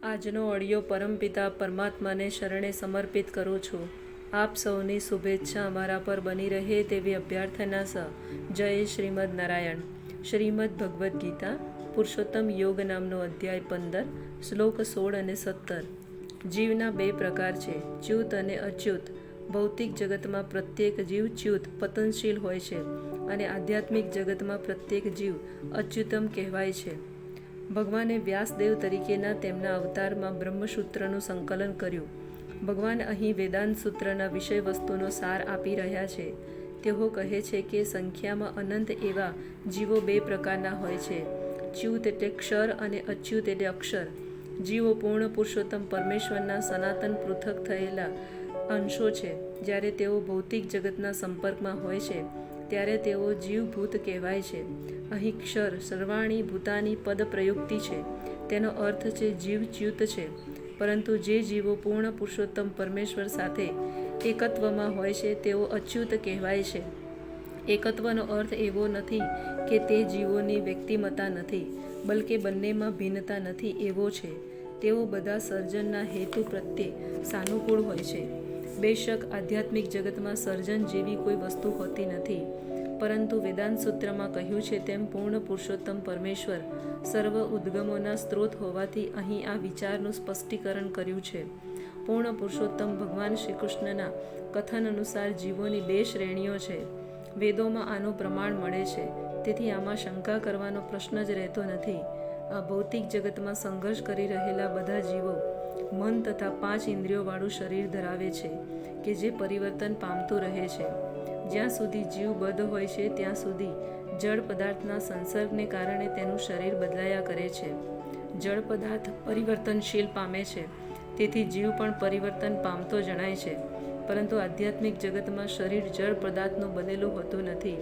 આજનો ઓડિયો પરમપિતા પરમાત્માને શરણે સમર્પિત કરું છું. આપ સૌની શુભેચ્છા અમારા પર બની રહે તેવી અભ્યર્થના સહ જય શ્રીમદ નારાયણ. શ્રીમદ ભગવદ્ ગીતા પુરુષોત્તમ યોગ નામનો અધ્યાય 15 શ્લોક 16 અને 17. જીવના બે પ્રકાર છે, ચ્યુત અને અચ્યુત. ભૌતિક જગતમાં પ્રત્યેક જીવ ચ્યુત પતનશીલ હોય છે અને આધ્યાત્મિક જગતમાં પ્રત્યેક જીવ અચ્યુતમ કહેવાય છે. ભગવાને વ્યાસદેવ તરીકેના તેમના અવતારમાં બ્રહ્મસૂત્રનું સંકલન કર્યું. ભગવાન અહીં વેદાંત સૂત્રના વિષય વસ્તુનો સાર આપી રહ્યા છે. તેઓ કહે છે કે સંખ્યામાં અનંત એવા જીવો બે પ્રકારના હોય છે. ચ્યુત એટલે ક્ષર અને અચ્યુત એટલે અક્ષર. જીવો પૂર્ણ પુરુષોત્તમ પરમેશ્વરના સનાતન પૃથક થયેલા અંશો છે. જ્યારે તેઓ ભૌતિક જગતના સંપર્કમાં હોય છે ત્યારે તેઓ જીવભૂત કહેવાય છે. અહીં ક્ષર સર્વાણી ભૂતાની પદ પ્રયુક્તિ છે. તેનો અર્થ છે જીવ ચ્યુત છે, પરંતુ જે જીવો પૂર્ણ પુરુષોત્તમ પરમેશ્વર સાથે એકત્વમાં હોય છે તેઓ અચ્યુત કહેવાય છે. એકત્વનો અર્થ એવો નથી કે તે જીવોની વ્યક્તિમત્તા નથી, બલકે બંનેમાં ભિન્નતા નથી એવો છે. તેઓ બધા સર્જનના હેતુ પ્રત્યે સાનુકૂળ હોય છે. બેશક આધ્યાત્મિક જગતમાં સર્જન જેવી કોઈ વસ્તુ હોતી નથી, પરંતુ વેદાંત સૂત્રમાં કહ્યું છે તેમ પૂર્ણ પુરુષોત્તમ પરમેશ્વર સર્વ ઉદ્ગમોના સ્ત્રોત હોવાથી અહીં આ વિચારનું સ્પષ્ટીકરણ કર્યું છે. પૂર્ણ પુરુષોત્તમ ભગવાન શ્રી કૃષ્ણના કથન અનુસાર જીવોની બે શ્રેણીઓ છે. વેદોમાં આનું પ્રમાણ મળે છે, તેથી આમાં શંકા કરવાનો પ્રશ્ન જ રહેતો નથી. આ ભૌતિક જગતમાં સંઘર્ષ કરી રહેલા બધા જીવો મન તથા 5 ઇન્દ્રિયોવાળું શરીર ધરાવે છે કે જે પરિવર્તન પામતું રહે છે. જ્યાં સુધી જીવ બદ્ધ હોય છે ત્યાં સુધી જળ પદાર્થના સંસર્ગને કારણે તેનું શરીર બદલાયા કરે છે. જળ પદાર્થ પરિવર્તનશીલ પામે છે, તેથી જીવ પણ પરિવર્તન પામતો જણાય છે. પરંતુ આધ્યાત્મિક જગતમાં શરીર જળ પદાર્થનું બનેલું હોતું નથી,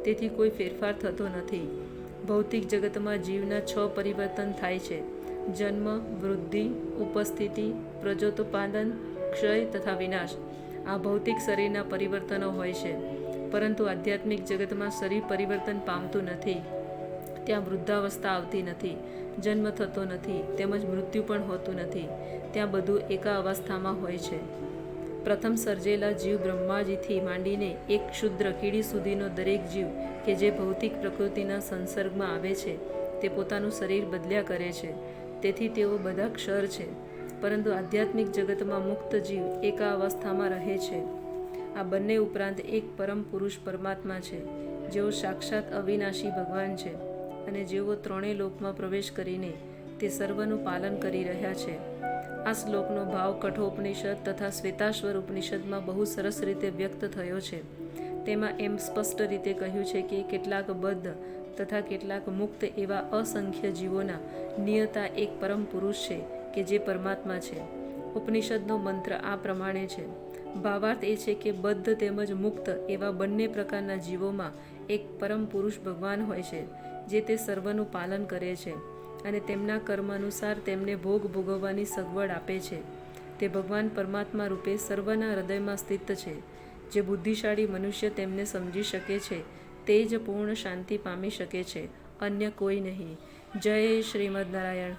તેથી કોઈ ફેરફાર થતો નથી. ભૌતિક જગતમાં જીવના 6 પરિવર્તન થાય છે: જન્મ, વૃદ્ધિ, ઉપસ્થિતિ, પ્રજોતપાદન, ક્ષય તથા વિનાશ. આ ભૌતિક શરીરના પરિવર્તનો હોય છે. પરંતુ આધ્યાત્મિક જગતમાં શરીર પરિવર્તન પામતું નથી. ત્યાં વૃદ્ધાવસ્થા આવતી નથી, જન્મ થતો નથી, તેમજ મૃત્યુ પણ હોતું નથી. ત્યાં બધું એકા અવસ્થામાં હોય છે. પ્રથમ સર્જેલા જીવ બ્રહ્માજીથી માંડીને એક ક્ષુદ્ર કીડી સુધીનો દરેક જીવ કે જે ભૌતિક પ્રકૃતિના સંસર્ગમાં આવે છે તે પોતાનું શરીર બદલ્યા કરે છે. તેથી તેઓ બધા ક્ષર છે. પરંતુ આધ્યાત્મિક જગતમાં મુક્ત જીવ એકા અવસ્થામાં રહે છે. આ બંને ઉપરાંત એક પરમ પુરુષ પરમાત્મા છે, જેઓ સાક્ષાત અવિનાશી ભગવાન છે અને જેઓ ત્રણેય લોકમાં પ્રવેશ કરીને તે સર્વનું પાલન કરી રહ્યા છે. આ શ્લોકનો ભાવ કઠોપનિષદ તથા શ્વેતાશ્વર ઉપનિષદમાં બહુ સરસ રીતે વ્યક્ત થયો છે. તેમાં એમ સ્પષ્ટ રીતે કહ્યું છે કે કેટલાક બદ્ધ તથા કેટલાક મુક્ત એવા અસંખ્ય જીવોના નિયતા એક પરમ પુરુષ છે કે જે પરમાત્મા છે. ઉપનિષદનો મંત્ર આ પ્રમાણે છે. ભાવાર્થ એ છે કે બદ્ધ તેમજ મુક્ત એવા બંને પ્રકારના જીવોમાં એક પરમ પુરુષ ભગવાન હોય છે, જે તે સર્વનું પાલન કરે છે અને તેમના કર્મ અનુસાર તેમને ભોગ ભોગવવાની સગવડ આપે છે. તે ભગવાન પરમાત્મા રૂપે સર્વના હૃદયમાં સ્થિત છે. જે બુદ્ધિશાળી મનુષ્ય તેમને સમજી શકે છે તે જ પૂર્ણ શાંતિ પામી શકે છે, અન્ય કોઈ નહીં. જય શ્રીમદ નારાયણ.